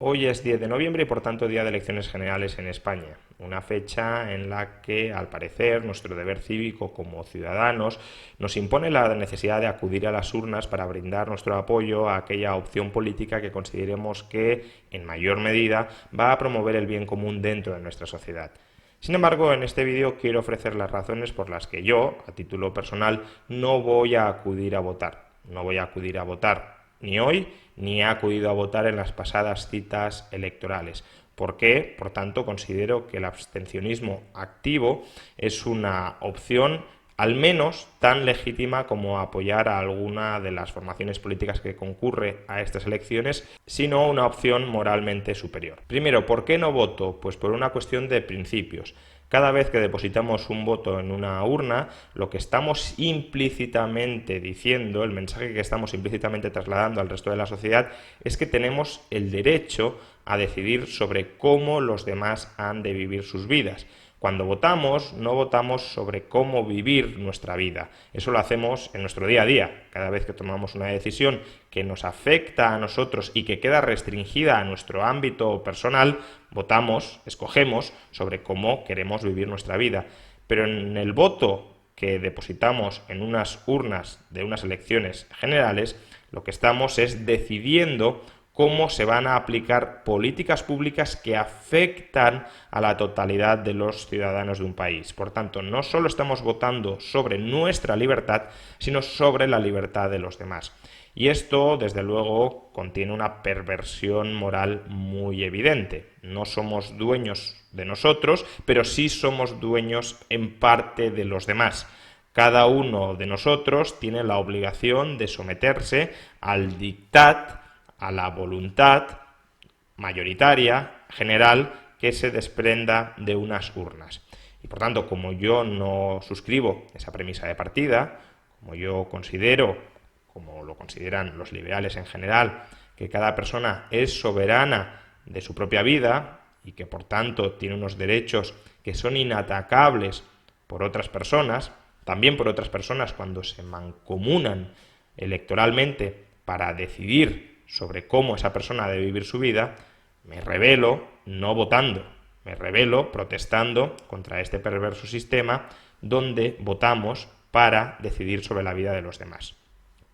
Hoy es 10 de noviembre y por tanto día de elecciones generales en España, una fecha en la que, al parecer, nuestro deber cívico como ciudadanos nos impone la necesidad de acudir a las urnas para brindar nuestro apoyo a aquella opción política que consideremos que, en mayor medida, va a promover el bien común dentro de nuestra sociedad. Sin embargo, en este vídeo quiero ofrecer las razones por las que yo, a título personal, no voy a acudir a votar. No voy a acudir a votar ni hoy, ni he acudido a votar en las pasadas citas electorales. ¿Por qué? Por tanto, considero que el abstencionismo activo es una opción al menos tan legítima como apoyar a alguna de las formaciones políticas que concurre a estas elecciones, sino una opción moralmente superior. Primero, ¿por qué no voto? Pues por una cuestión de principios. Cada vez que depositamos un voto en una urna, lo que estamos implícitamente diciendo, el mensaje que estamos implícitamente trasladando al resto de la sociedad, es que tenemos el derecho a decidir sobre cómo los demás han de vivir sus vidas. Cuando votamos, no votamos sobre cómo vivir nuestra vida. Eso lo hacemos en nuestro día a día. Cada vez que tomamos una decisión que nos afecta a nosotros y que queda restringida a nuestro ámbito personal, votamos, escogemos sobre cómo queremos vivir nuestra vida. Pero en el voto que depositamos en unas urnas de unas elecciones generales, lo que estamos es decidiendo cómo se van a aplicar políticas públicas que afectan a la totalidad de los ciudadanos de un país. Por tanto, no solo estamos votando sobre nuestra libertad, sino sobre la libertad de los demás. Y esto, desde luego, contiene una perversión moral muy evidente. No somos dueños de nosotros, pero sí somos dueños en parte de los demás. Cada uno de nosotros tiene la obligación de someterse al dictat, a la voluntad mayoritaria, general, que se desprenda de unas urnas. Y por tanto, como yo no suscribo esa premisa de partida, como yo considero, como lo consideran los liberales en general, que cada persona es soberana de su propia vida y que por tanto tiene unos derechos que son inatacables por otras personas, también por otras personas cuando se mancomunan electoralmente para decidir sobre cómo esa persona debe vivir su vida, me rebelo no votando, me rebelo protestando contra este perverso sistema donde votamos para decidir sobre la vida de los demás.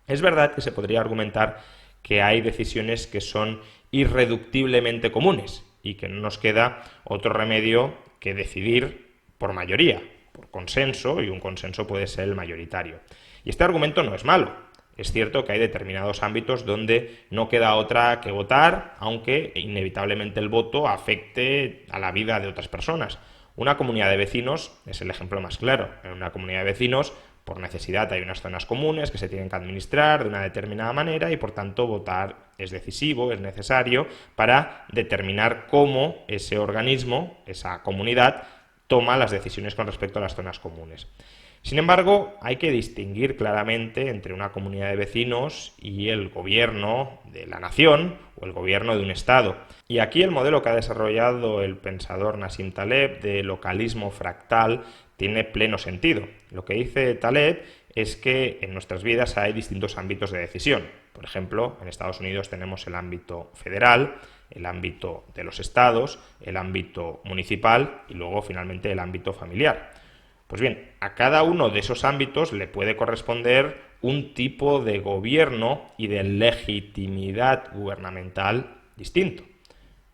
Es verdad que se podría argumentar que hay decisiones que son irreductiblemente comunes y que no nos queda otro remedio que decidir por mayoría, por consenso, y un consenso puede ser el mayoritario. Y este argumento no es malo. Es cierto que hay determinados ámbitos donde no queda otra que votar, aunque inevitablemente el voto afecte a la vida de otras personas. Una comunidad de vecinos es el ejemplo más claro. En una comunidad de vecinos, por necesidad, hay unas zonas comunes que se tienen que administrar de una determinada manera y por tanto votar es decisivo, es necesario para determinar cómo ese organismo, esa comunidad, toma las decisiones con respecto a las zonas comunes. Sin embargo, hay que distinguir claramente entre una comunidad de vecinos y el gobierno de la nación o el gobierno de un estado. Y aquí el modelo que ha desarrollado el pensador Nassim Taleb de localismo fractal tiene pleno sentido. Lo que dice Taleb es que en nuestras vidas hay distintos ámbitos de decisión. Por ejemplo, en Estados Unidos tenemos el ámbito federal, el ámbito de los estados, el ámbito municipal y luego finalmente el ámbito familiar. Pues bien, a cada uno de esos ámbitos le puede corresponder un tipo de gobierno y de legitimidad gubernamental distinto.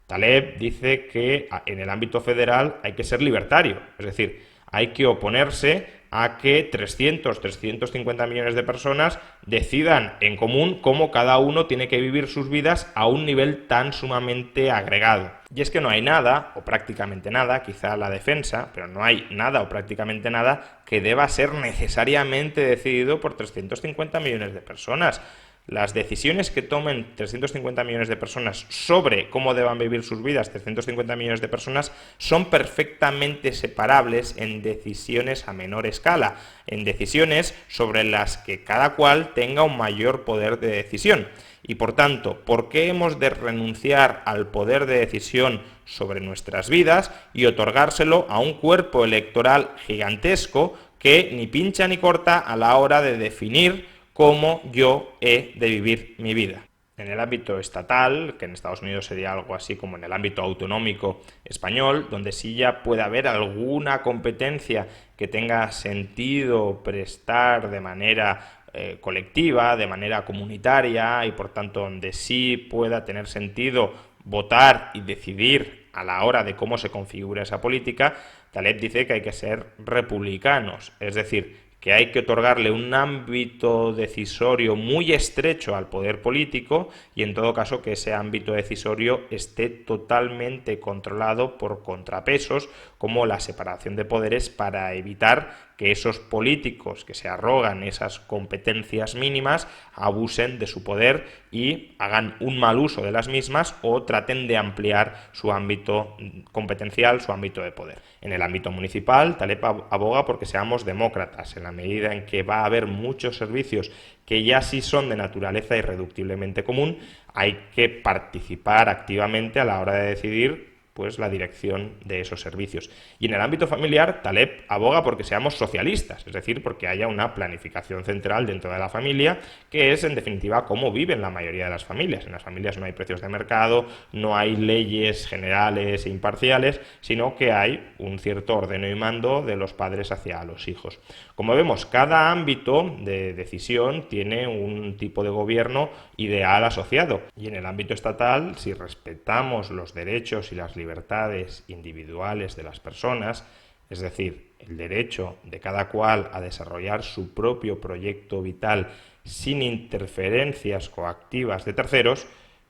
Taleb dice que en el ámbito federal hay que ser libertario, es decir, hay que oponerse a que 350 millones de personas decidan en común cómo cada uno tiene que vivir sus vidas a un nivel tan sumamente agregado. Y es que no hay nada, o prácticamente nada, quizá la defensa, pero no hay nada o prácticamente nada que deba ser necesariamente decidido por 350 millones de personas. Las decisiones que tomen 350 millones de personas sobre cómo deban vivir sus vidas 350 millones de personas son perfectamente separables en decisiones a menor escala, en decisiones sobre las que cada cual tenga un mayor poder de decisión. Y por tanto, ¿por qué hemos de renunciar al poder de decisión sobre nuestras vidas y otorgárselo a un cuerpo electoral gigantesco que ni pincha ni corta a la hora de definir cómo yo he de vivir mi vida? En el ámbito estatal, que en Estados Unidos sería algo así como en el ámbito autonómico español, donde sí ya puede haber alguna competencia que tenga sentido prestar de manera colectiva, de manera comunitaria, y por tanto donde sí pueda tener sentido votar y decidir a la hora de cómo se configura esa política, Taleb dice que hay que ser republicanos, es decir, que hay que otorgarle un ámbito decisorio muy estrecho al poder político y en todo caso que ese ámbito decisorio esté totalmente controlado por contrapesos como la separación de poderes para evitar que esos políticos que se arrogan esas competencias mínimas abusen de su poder y hagan un mal uso de las mismas o traten de ampliar su ámbito competencial, su ámbito de poder. En el ámbito municipal, Taleb aboga porque seamos demócratas, en la medida en que va a haber muchos servicios que ya sí son de naturaleza irreductiblemente común, hay que participar activamente a la hora de decidir pues la dirección de esos servicios. Y en el ámbito familiar, Taleb aboga porque seamos socialistas, es decir, porque haya una planificación central dentro de la familia, que es en definitiva cómo viven la mayoría de las familias. En las familias no hay precios de mercado, no hay leyes generales e imparciales, sino que hay un cierto ordeno y mando de los padres hacia los hijos. Como vemos, cada ámbito de decisión tiene un tipo de gobierno ideal asociado. Y en el ámbito estatal, si respetamos los derechos y las libertades individuales de las personas, es decir, el derecho de cada cual a desarrollar su propio proyecto vital sin interferencias coactivas de terceros,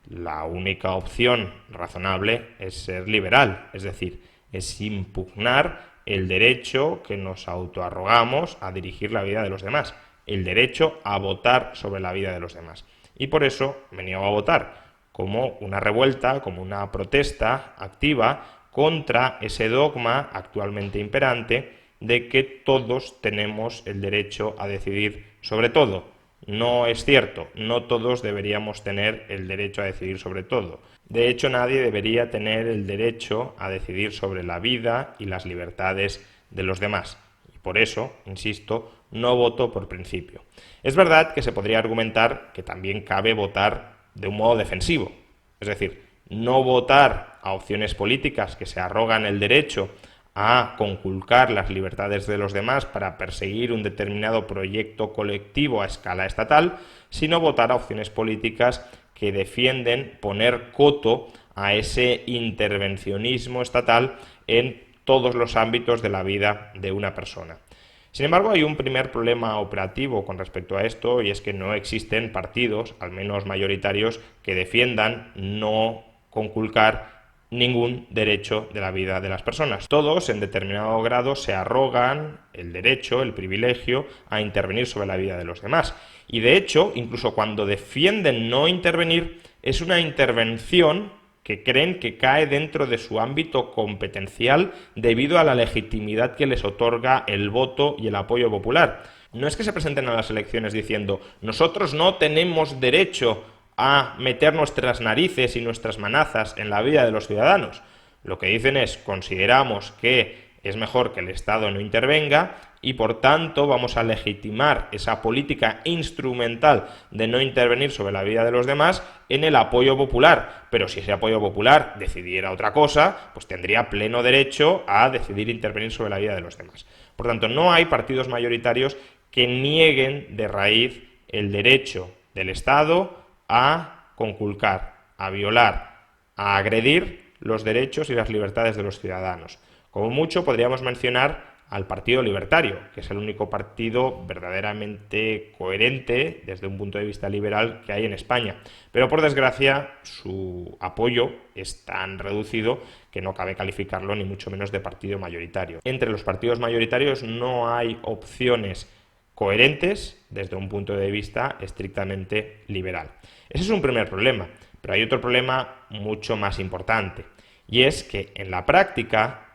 la única opción razonable es ser liberal, es decir, es impugnar el derecho que nos autoarrogamos a dirigir la vida de los demás, el derecho a votar sobre la vida de los demás. Y por eso me niego a votar, como una revuelta, como una protesta activa contra ese dogma actualmente imperante de que todos tenemos el derecho a decidir sobre todo. No es cierto, no todos deberíamos tener el derecho a decidir sobre todo. De hecho, nadie debería tener el derecho a decidir sobre la vida y las libertades de los demás. Y por eso, insisto, no voto por principio. Es verdad que se podría argumentar que también cabe votar de un modo defensivo, es decir, no votar a opciones políticas que se arrogan el derecho a conculcar las libertades de los demás para perseguir un determinado proyecto colectivo a escala estatal, sino votar a opciones políticas que defienden poner coto a ese intervencionismo estatal en todos los ámbitos de la vida de una persona. Sin embargo, hay un primer problema operativo con respecto a esto, y es que no existen partidos, al menos mayoritarios, que defiendan no conculcar ningún derecho de la vida de las personas. Todos, en determinado grado, se arrogan el derecho, el privilegio a intervenir sobre la vida de los demás. Y de hecho, incluso cuando defienden no intervenir, es una intervención que creen que cae dentro de su ámbito competencial debido a la legitimidad que les otorga el voto y el apoyo popular. No es que se presenten a las elecciones diciendo nosotros no tenemos derecho a meter nuestras narices y nuestras manazas en la vida de los ciudadanos. Lo que dicen es consideramos que es mejor que el Estado no intervenga y por tanto vamos a legitimar esa política instrumental de no intervenir sobre la vida de los demás en el apoyo popular. Pero si ese apoyo popular decidiera otra cosa, pues tendría pleno derecho a decidir intervenir sobre la vida de los demás. Por tanto, no hay partidos mayoritarios que nieguen de raíz el derecho del Estado a conculcar, a violar, a agredir los derechos y las libertades de los ciudadanos. Como mucho podríamos mencionar al Partido Libertario, que es el único partido verdaderamente coherente desde un punto de vista liberal que hay en España. Pero por desgracia su apoyo es tan reducido que no cabe calificarlo ni mucho menos de partido mayoritario. Entre los partidos mayoritarios no hay opciones coherentes desde un punto de vista estrictamente liberal. Ese es un primer problema, pero hay otro problema mucho más importante, y es que en la práctica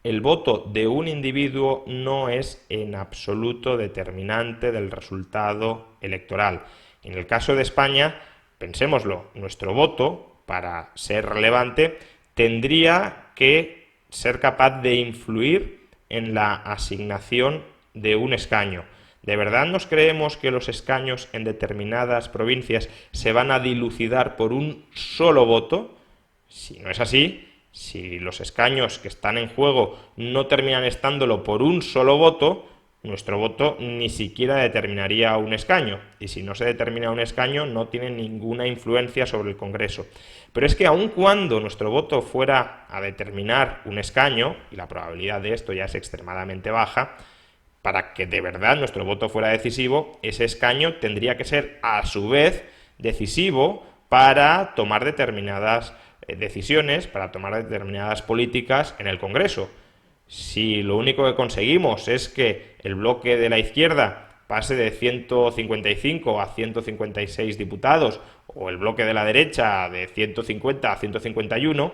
el voto de un individuo no es en absoluto determinante del resultado electoral. En el caso de España, pensémoslo, nuestro voto, para ser relevante, tendría que ser capaz de influir en la asignación de un escaño. ¿De verdad nos creemos que los escaños en determinadas provincias se van a dilucidar por un solo voto? Si no es así, si los escaños que están en juego no terminan estándolo por un solo voto, nuestro voto ni siquiera determinaría un escaño, y si no se determina un escaño no tiene ninguna influencia sobre el Congreso. Pero es que aun cuando nuestro voto fuera a determinar un escaño, y la probabilidad de esto ya es extremadamente baja, para que de verdad nuestro voto fuera decisivo, ese escaño tendría que ser a su vez decisivo para tomar determinadas decisiones, para tomar determinadas políticas en el Congreso. Si lo único que conseguimos es que el bloque de la izquierda pase de 155 a 156 diputados, o el bloque de la derecha de 150 a 151,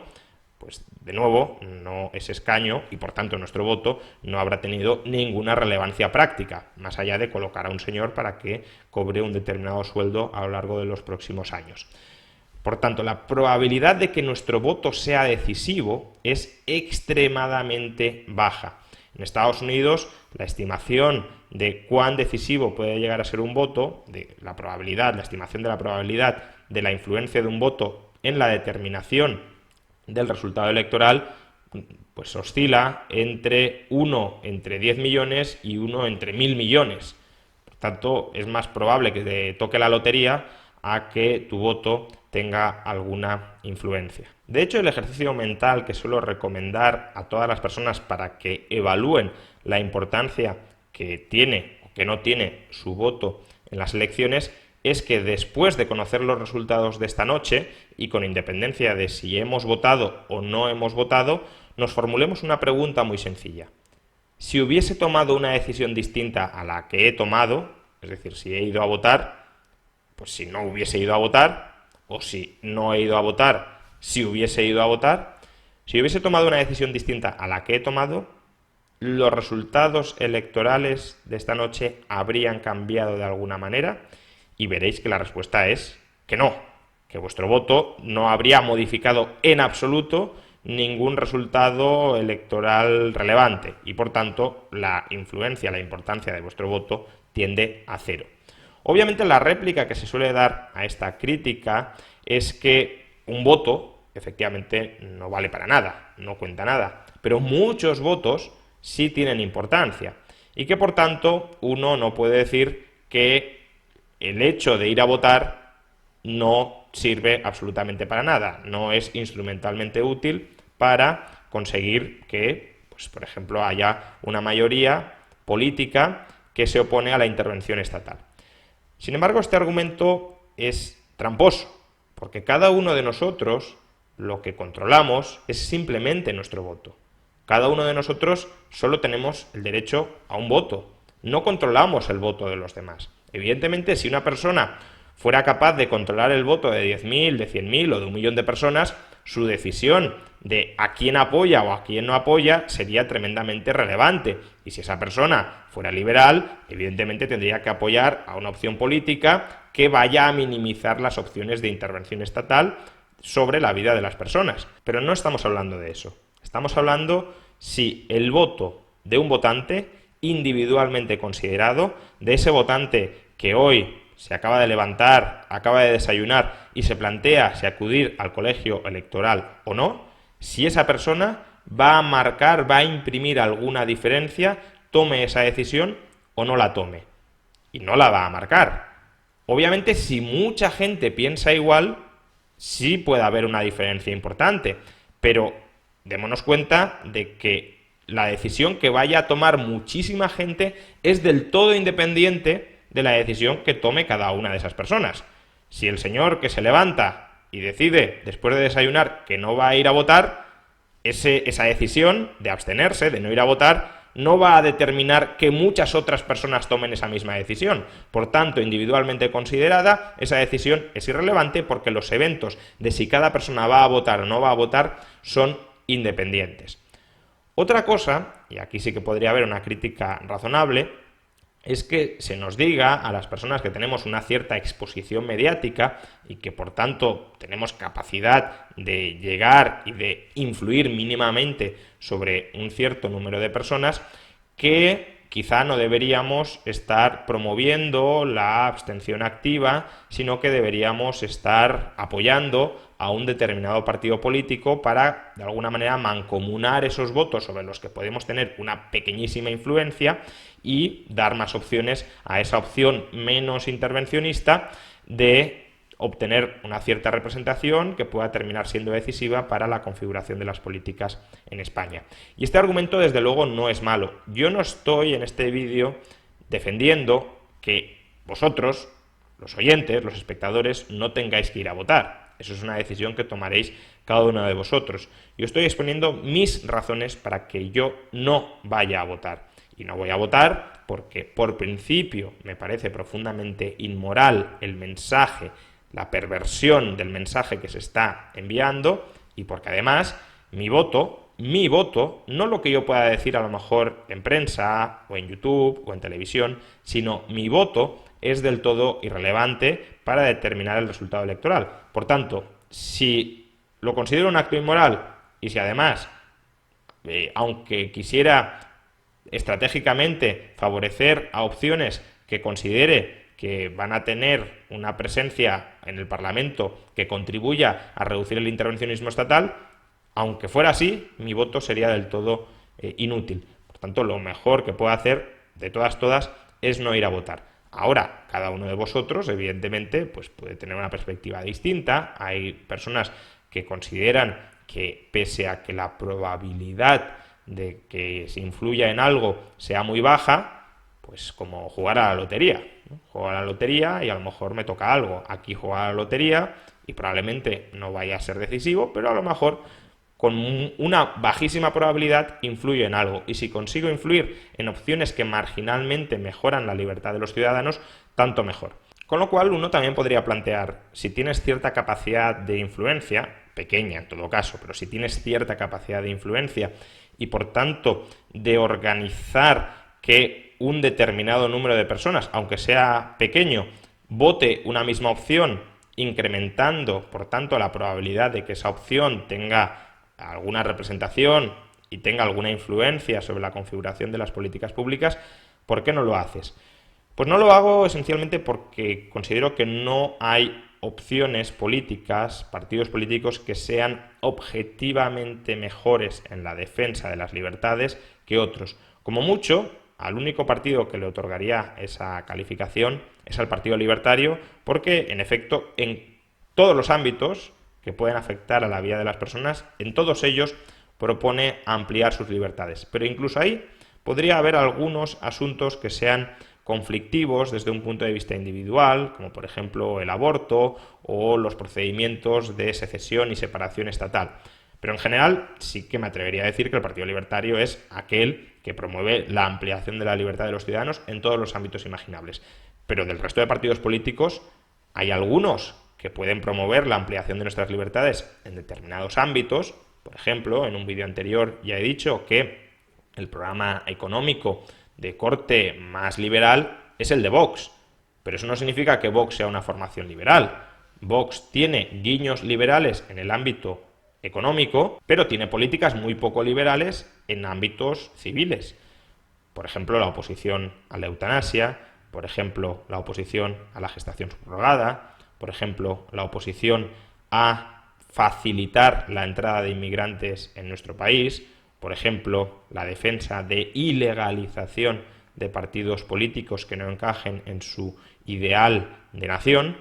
pues de nuevo no es escaño y por tanto nuestro voto no habrá tenido ninguna relevancia práctica, más allá de colocar a un señor para que cobre un determinado sueldo a lo largo de los próximos años. Por tanto, la probabilidad de que nuestro voto sea decisivo es extremadamente baja. En Estados Unidos, la estimación de cuán decisivo puede llegar a ser un voto, la estimación de la probabilidad de la influencia de un voto en la determinación del resultado electoral, pues oscila entre 1 entre 10 millones y 1 entre 1000 millones. Por tanto, es más probable que te toque la lotería a que tu voto tenga alguna influencia. De hecho, el ejercicio mental que suelo recomendar a todas las personas para que evalúen la importancia que tiene o que no tiene su voto en las elecciones es que después de conocer los resultados de esta noche, y con independencia de si hemos votado o no hemos votado, nos formulemos una pregunta muy sencilla. Si hubiese tomado una decisión distinta a la que he tomado, es decir, si he ido a votar, pues si no hubiese ido a votar, o si no he ido a votar, si hubiese ido a votar, si hubiese tomado una decisión distinta a la que he tomado, ¿los resultados electorales de esta noche habrían cambiado de alguna manera? Y veréis que la respuesta es que no, que vuestro voto no habría modificado en absoluto ningún resultado electoral relevante y por tanto la influencia, la importancia de vuestro voto tiende a cero. Obviamente la réplica que se suele dar a esta crítica es que un voto efectivamente no vale para nada, no cuenta nada, pero muchos votos sí tienen importancia y que por tanto uno no puede decir que el hecho de ir a votar no sirve absolutamente para nada, no es instrumentalmente útil para conseguir que, pues, por ejemplo, haya una mayoría política que se opone a la intervención estatal. Sin embargo, este argumento es tramposo, porque cada uno de nosotros lo que controlamos es simplemente nuestro voto. Cada uno de nosotros solo tenemos el derecho a un voto, no controlamos el voto de los demás. Evidentemente, si una persona fuera capaz de controlar el voto de 10.000, de 100.000 o de 1.000.000 de personas, su decisión de a quién apoya o a quién no apoya sería tremendamente relevante. Y si esa persona fuera liberal, evidentemente tendría que apoyar a una opción política que vaya a minimizar las opciones de intervención estatal sobre la vida de las personas. Pero no estamos hablando de eso. Estamos hablando si el voto de un votante individualmente considerado, de ese votante que hoy se acaba de levantar, acaba de desayunar y se plantea si acudir al colegio electoral o no, si esa persona va a marcar, va a imprimir alguna diferencia, tome esa decisión o no la tome. Y no la va a marcar. Obviamente, si mucha gente piensa igual, sí puede haber una diferencia importante, pero démonos cuenta de que la decisión que vaya a tomar muchísima gente es del todo independiente de la decisión que tome cada una de esas personas. Si el señor que se levanta y decide, después de desayunar, que no va a ir a votar, esa decisión de abstenerse, de no ir a votar, no va a determinar que muchas otras personas tomen esa misma decisión. Por tanto, individualmente considerada, esa decisión es irrelevante porque los eventos de si cada persona va a votar o no va a votar son independientes. Otra cosa, y aquí sí que podría haber una crítica razonable, es que se nos diga a las personas que tenemos una cierta exposición mediática y que por tanto tenemos capacidad de llegar y de influir mínimamente sobre un cierto número de personas, que quizá no deberíamos estar promoviendo la abstención activa, sino que deberíamos estar apoyando a un determinado partido político para, de alguna manera, mancomunar esos votos sobre los que podemos tener una pequeñísima influencia y dar más opciones a esa opción menos intervencionista de obtener una cierta representación que pueda terminar siendo decisiva para la configuración de las políticas en España. Y este argumento, desde luego, no es malo. Yo no estoy en este vídeo defendiendo que vosotros, los oyentes, los espectadores, no tengáis que ir a votar. Eso es una decisión que tomaréis cada uno de vosotros. Yo estoy exponiendo mis razones para que yo no vaya a votar. Y no voy a votar porque, por principio, me parece profundamente inmoral el mensaje, la perversión del mensaje que se está enviando, y porque además mi voto, no lo que yo pueda decir a lo mejor en prensa o en YouTube o en televisión, sino mi voto es del todo irrelevante para determinar el resultado electoral. Por tanto, si lo considero un acto inmoral y si además, aunque quisiera estratégicamente favorecer a opciones que considere que van a tener una presencia en el Parlamento que contribuya a reducir el intervencionismo estatal, aunque fuera así, mi voto sería del todo inútil. Por tanto, lo mejor que puedo hacer, de todas, es no ir a votar. Ahora, cada uno de vosotros, evidentemente, pues puede tener una perspectiva distinta. Hay personas que consideran que, pese a que la probabilidad de que se influya en algo sea muy baja, pues como jugar a la lotería, ¿no? Juego a la lotería y a lo mejor me toca algo. Aquí juego a la lotería y probablemente no vaya a ser decisivo, pero a lo mejor con una bajísima probabilidad influyo en algo. Y si consigo influir en opciones que marginalmente mejoran la libertad de los ciudadanos, tanto mejor. Con lo cual uno también podría plantear, si tienes cierta capacidad de influencia, pequeña en todo caso, pero si tienes cierta capacidad de influencia y por tanto de organizar que un determinado número de personas, aunque sea pequeño, vote una misma opción, incrementando, por tanto, la probabilidad de que esa opción tenga alguna representación y tenga alguna influencia sobre la configuración de las políticas públicas, ¿por qué no lo haces? Pues no lo hago esencialmente porque considero que no hay opciones políticas, partidos políticos que sean objetivamente mejores en la defensa de las libertades que otros. Como mucho, al único partido que le otorgaría esa calificación es al Partido Libertario, porque, en efecto, en todos los ámbitos que pueden afectar a la vida de las personas, en todos ellos propone ampliar sus libertades. Pero incluso ahí podría haber algunos asuntos que sean conflictivos desde un punto de vista individual, como por ejemplo el aborto o los procedimientos de secesión y separación estatal. Pero en general sí que me atrevería a decir que el Partido Libertario es aquel que promueve la ampliación de la libertad de los ciudadanos en todos los ámbitos imaginables. Pero del resto de partidos políticos hay algunos que pueden promover la ampliación de nuestras libertades en determinados ámbitos. Por ejemplo, en un vídeo anterior ya he dicho que el programa económico de corte más liberal es el de Vox, pero eso no significa que Vox sea una formación liberal. Vox tiene guiños liberales en el ámbito económico, pero tiene políticas muy poco liberales en ámbitos civiles. Por ejemplo, la oposición a la eutanasia, por ejemplo, la oposición a la gestación subrogada, por ejemplo, la oposición a facilitar la entrada de inmigrantes en nuestro país, por ejemplo, la defensa de ilegalización de partidos políticos que no encajen en su ideal de nación.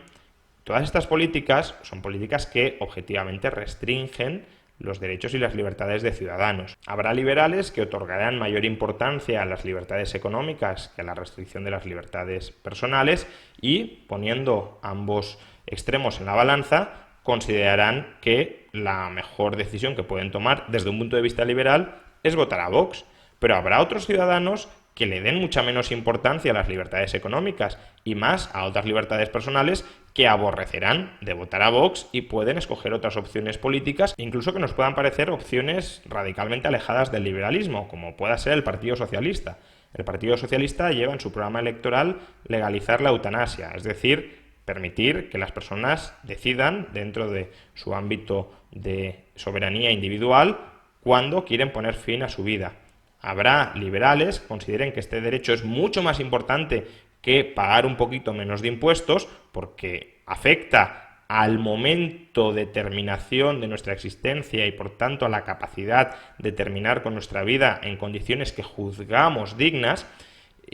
Todas estas políticas son políticas que objetivamente restringen los derechos y las libertades de ciudadanos. Habrá liberales que otorgarán mayor importancia a las libertades económicas que a la restricción de las libertades personales y, poniendo ambos extremos en la balanza, considerarán que la mejor decisión que pueden tomar desde un punto de vista liberal es votar a Vox. Pero habrá otros ciudadanos que le den mucha menos importancia a las libertades económicas y más a otras libertades personales que aborrecerán de votar a Vox y pueden escoger otras opciones políticas, incluso que nos puedan parecer opciones radicalmente alejadas del liberalismo, como pueda ser el Partido Socialista. El Partido Socialista lleva en su programa electoral legalizar la eutanasia, es decir, permitir que las personas decidan dentro de su ámbito de soberanía individual cuándo quieren poner fin a su vida. habrá liberales que consideren que este derecho es mucho más importante que pagar un poquito menos de impuestos, porque afecta al momento de terminación de nuestra existencia y por tanto a la capacidad de terminar con nuestra vida en condiciones que juzgamos dignas,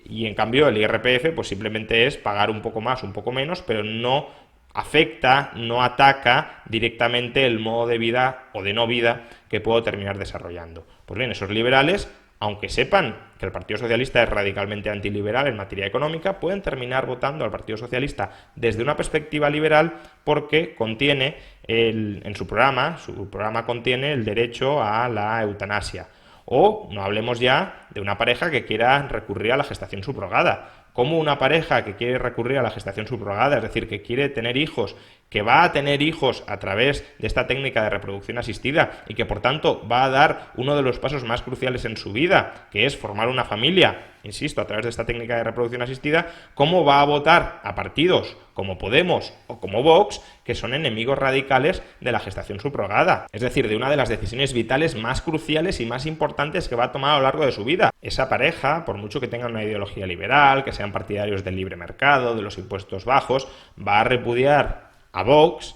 y en cambio el IRPF pues simplemente es pagar un poco más, un poco menos, pero no afecta, no ataca directamente el modo de vida o de no vida que puedo terminar desarrollando. Pues bien, esos liberales, aunque sepan que el Partido Socialista es radicalmente antiliberal en materia económica, pueden terminar votando al Partido Socialista desde una perspectiva liberal porque contiene en su programa contiene el derecho a la eutanasia. O no hablemos ya de una pareja que quiera recurrir a la gestación subrogada. Como una pareja que quiere recurrir a la gestación subrogada, es decir, que quiere tener hijos, que va a tener hijos a través de esta técnica de reproducción asistida y que por tanto va a dar uno de los pasos más cruciales en su vida, que es formar una familia, insisto, a través de esta técnica de reproducción asistida, ¿cómo va a votar a partidos como Podemos o como Vox, que son enemigos radicales de la gestación subrogada? Es decir, de una de las decisiones vitales más cruciales y más importantes que va a tomar a lo largo de su vida. Esa pareja, por mucho que tengan una ideología liberal, que sean partidarios del libre mercado, de los impuestos bajos, va a repudiar a Vox,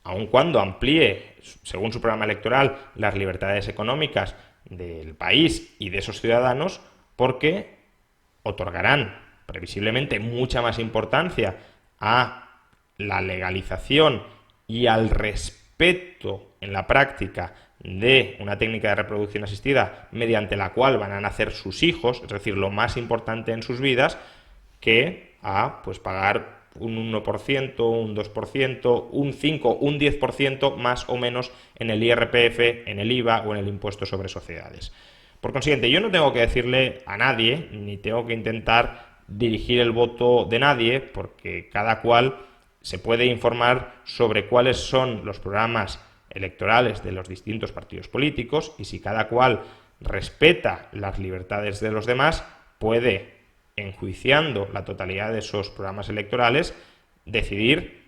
aun cuando amplíe, según su programa electoral, las libertades económicas del país y de esos ciudadanos, porque otorgarán previsiblemente mucha más importancia a la legalización y al respeto en la práctica de una técnica de reproducción asistida mediante la cual van a nacer sus hijos, es decir, lo más importante en sus vidas, que a pues pagar un 1%, un 2%, un 5%, un 10% más o menos en el IRPF, en el IVA o en el impuesto sobre sociedades. Por consiguiente, yo no tengo que decirle a nadie, ni tengo que intentar dirigir el voto de nadie, porque cada cual se puede informar sobre cuáles son los programas electorales de los distintos partidos políticos, y si cada cual respeta las libertades de los demás, puede, enjuiciando la totalidad de esos programas electorales, decidir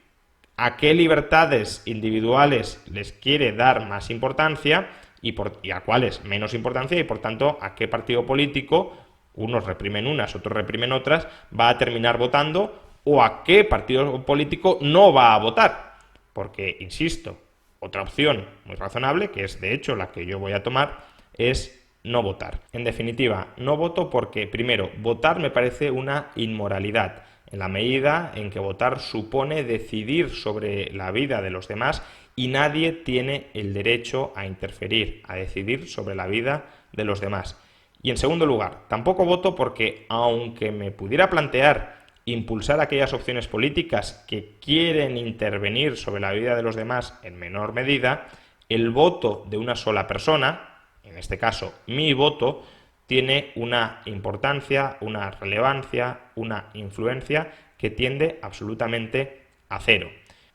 a qué libertades individuales les quiere dar más importancia y a cuáles menos importancia, y por tanto a qué partido político, unos reprimen unas, otros reprimen otras, va a terminar votando, o a qué partido político no va a votar. Porque, insisto, otra opción muy razonable, que es de hecho la que yo voy a tomar, es no votar. En definitiva, no voto porque, primero, votar me parece una inmoralidad, en la medida en que votar supone decidir sobre la vida de los demás y nadie tiene el derecho a interferir, a decidir sobre la vida de los demás. Y en segundo lugar, tampoco voto porque, aunque me pudiera plantear impulsar aquellas opciones políticas que quieren intervenir sobre la vida de los demás en menor medida, el voto de una sola persona, en este caso mi voto, tiene una importancia, una relevancia, una influencia que tiende absolutamente a cero.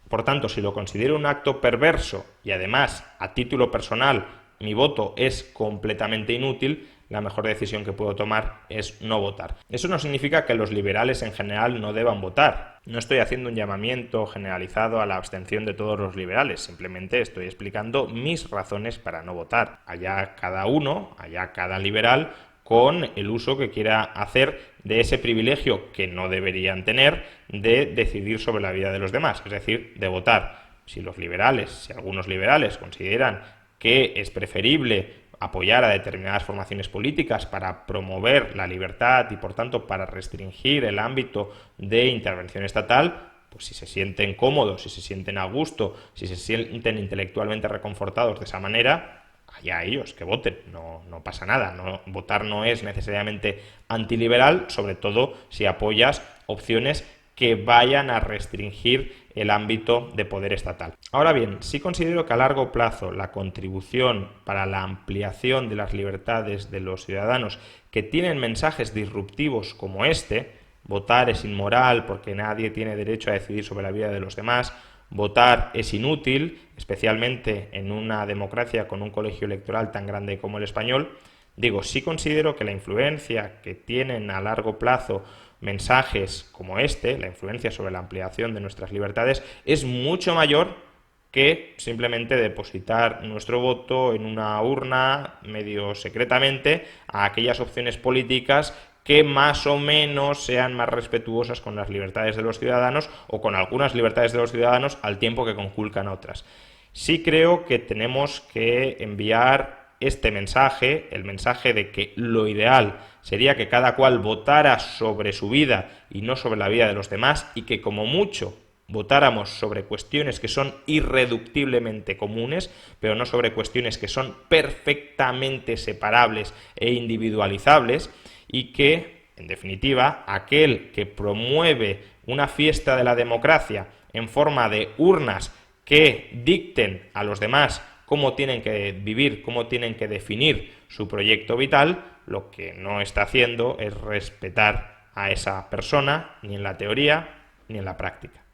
Por tanto, si lo considero un acto perverso y además a título personal mi voto es completamente inútil, la mejor decisión que puedo tomar es no votar. Eso no significa que los liberales en general no deban votar. No estoy haciendo un llamamiento generalizado a la abstención de todos los liberales, simplemente estoy explicando mis razones para no votar. Allá cada uno, allá cada liberal, con el uso que quiera hacer de ese privilegio que no deberían tener de decidir sobre la vida de los demás, es decir, de votar. Si algunos liberales consideran que es preferible apoyar a determinadas formaciones políticas para promover la libertad y por tanto para restringir el ámbito de intervención estatal, pues si se sienten cómodos, si se sienten a gusto, si se sienten intelectualmente reconfortados de esa manera, allá ellos, que voten, no pasa nada. Votar no es necesariamente antiliberal, sobre todo si apoyas opciones que vayan a restringir el ámbito de poder estatal. Ahora bien, sí considero que a largo plazo la contribución para la ampliación de las libertades de los ciudadanos que tienen mensajes disruptivos como este, votar es inmoral porque nadie tiene derecho a decidir sobre la vida de los demás, votar es inútil, especialmente en una democracia con un colegio electoral tan grande como el español, sí considero que la influencia que tienen a largo plazo mensajes como este, la influencia sobre la ampliación de nuestras libertades, es mucho mayor que simplemente depositar nuestro voto en una urna medio secretamente a aquellas opciones políticas que más o menos sean más respetuosas con las libertades de los ciudadanos o con algunas libertades de los ciudadanos al tiempo que conculcan otras. Sí creo que tenemos que enviar este mensaje, el mensaje de que lo ideal sería que cada cual votara sobre su vida y no sobre la vida de los demás, y que como mucho votáramos sobre cuestiones que son irreductiblemente comunes, pero no sobre cuestiones que son perfectamente separables e individualizables, y que, en definitiva, aquel que promueve una fiesta de la democracia en forma de urnas que dicten a los demás cómo tienen que vivir, cómo tienen que definir su proyecto vital, lo que no está haciendo es respetar a esa persona, ni en la teoría ni en la práctica.